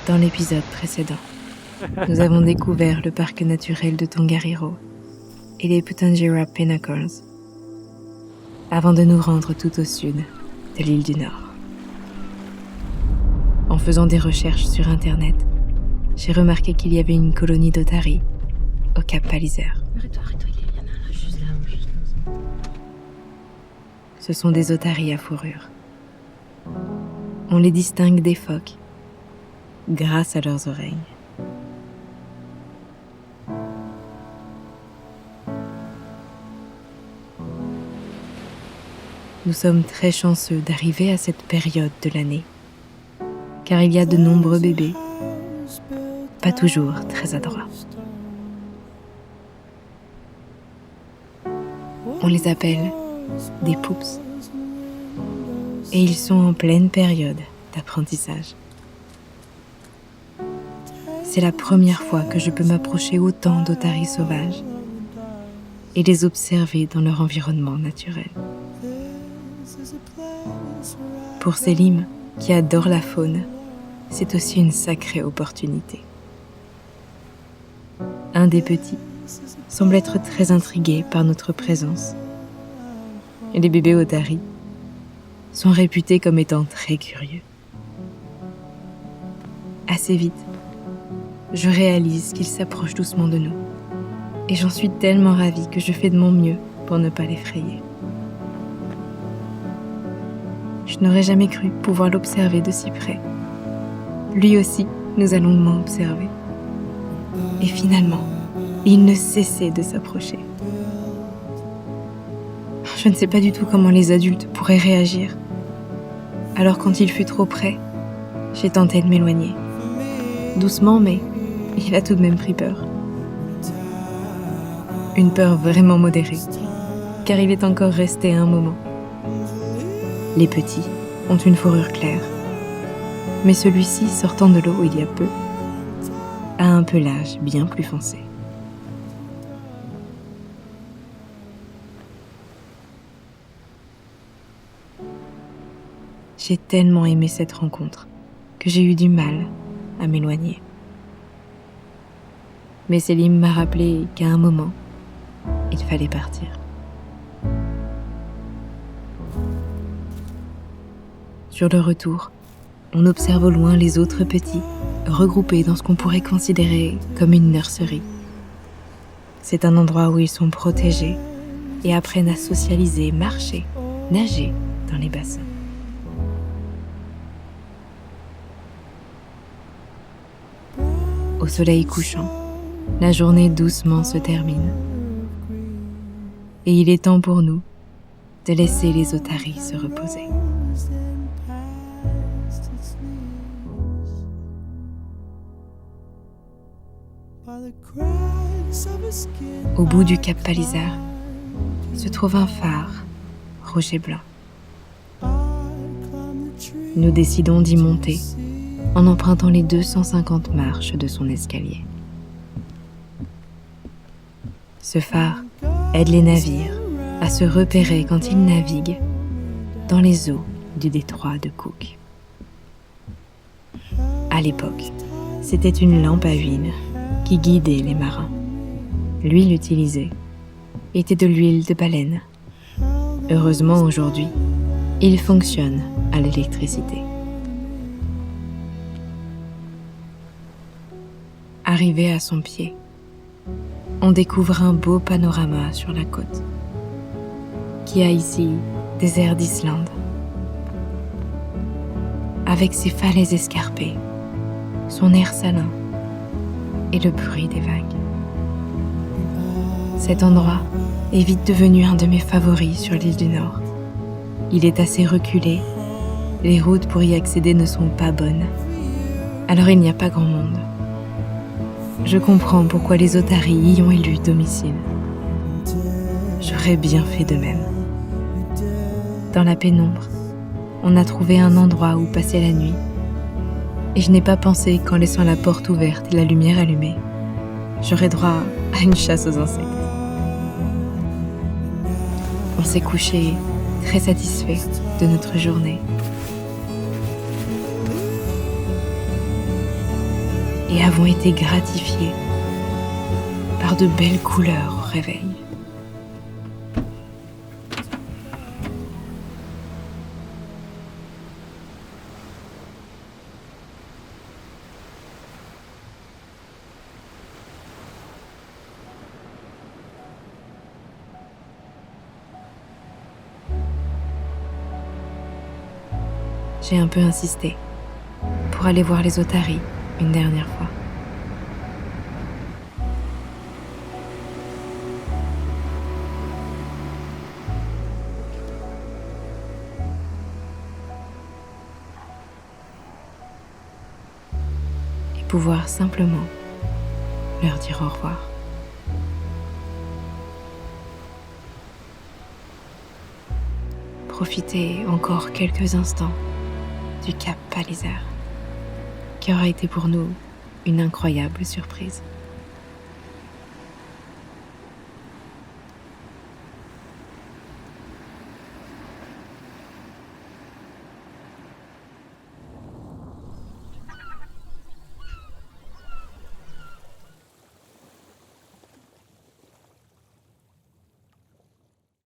Dans l'épisode précédent, nous avons découvert le parc naturel de Tongariro et les Putanjira Pinnacles, avant de nous rendre tout au sud de l'île du Nord. En faisant des recherches sur Internet, j'ai remarqué qu'il y avait une colonie d'otaries au Cap Palliser. Arrête-toi, il y en a là, juste là. Ce sont des otaries à fourrure. On les distingue des phoques grâce à leurs oreilles. Nous sommes très chanceux d'arriver à cette période de l'année, car il y a de nombreux bébés, pas toujours très adroits. On les appelle des poups, et ils sont en pleine période d'apprentissage. C'est la première fois que je peux m'approcher autant d'otaries sauvages et les observer dans leur environnement naturel. Pour Selim, qui adore la faune, c'est aussi une sacrée opportunité. Un des petits semble être très intrigué par notre présence. Et les bébés otaries sont réputés comme étant très curieux. Assez vite, je réalise qu'ils s'approchent doucement de nous. Et j'en suis tellement ravie que je fais de mon mieux pour ne pas l'effrayer. Je n'aurais jamais cru pouvoir l'observer de si près. Lui aussi nous a longuement observé. Et finalement, il ne cessait de s'approcher. Je ne sais pas du tout comment les adultes pourraient réagir. Alors quand il fut trop près, j'ai tenté de m'éloigner. Doucement, mais il a tout de même pris peur. Une peur vraiment modérée, car il est encore resté un moment. Les petits ont une fourrure claire, mais celui-ci, sortant de l'eau il y a peu, a un pelage bien plus foncé. J'ai tellement aimé cette rencontre que j'ai eu du mal à m'éloigner. Mais Selim m'a rappelé qu'à un moment, il fallait partir. Sur le retour, on observe au loin les autres petits, regroupés dans ce qu'on pourrait considérer comme une nurserie. C'est un endroit où ils sont protégés et apprennent à socialiser, marcher, nager dans les bassins. Au soleil couchant, la journée doucement se termine. Et il est temps pour nous de laisser les otaries se reposer. Au bout du Cap Palliser se trouve un phare rouge et blanc. Nous décidons d'y monter en empruntant les 250 marches de son escalier. Ce phare aide les navires à se repérer quand ils naviguent dans les eaux du détroit de Cook. À l'époque, c'était une lampe à huile qui guidait les marins. L'huile utilisée était de l'huile de baleine. Heureusement, aujourd'hui, il fonctionne à l'électricité. Arrivé à son pied, on découvre un beau panorama sur la côte, qui a ici des airs d'Islande, avec ses falaises escarpées, son air salin et le bruit des vagues. Cet endroit est vite devenu un de mes favoris sur l'île du Nord. Il est assez reculé, les routes pour y accéder ne sont pas bonnes, alors il n'y a pas grand monde. Je comprends pourquoi les otaries y ont élu domicile. J'aurais bien fait de même. Dans la pénombre, on a trouvé un endroit où passer la nuit. Et je n'ai pas pensé qu'en laissant la porte ouverte et la lumière allumée, j'aurais droit à une chasse aux insectes. On s'est couché très satisfait de notre journée. et avons été gratifiés par de belles couleurs au réveil. J'ai un peu insisté pour aller voir les otaries une dernière fois. Et pouvoir simplement leur dire au revoir. Profiter encore quelques instants du Cap Palliser, qui aura été pour nous une incroyable surprise.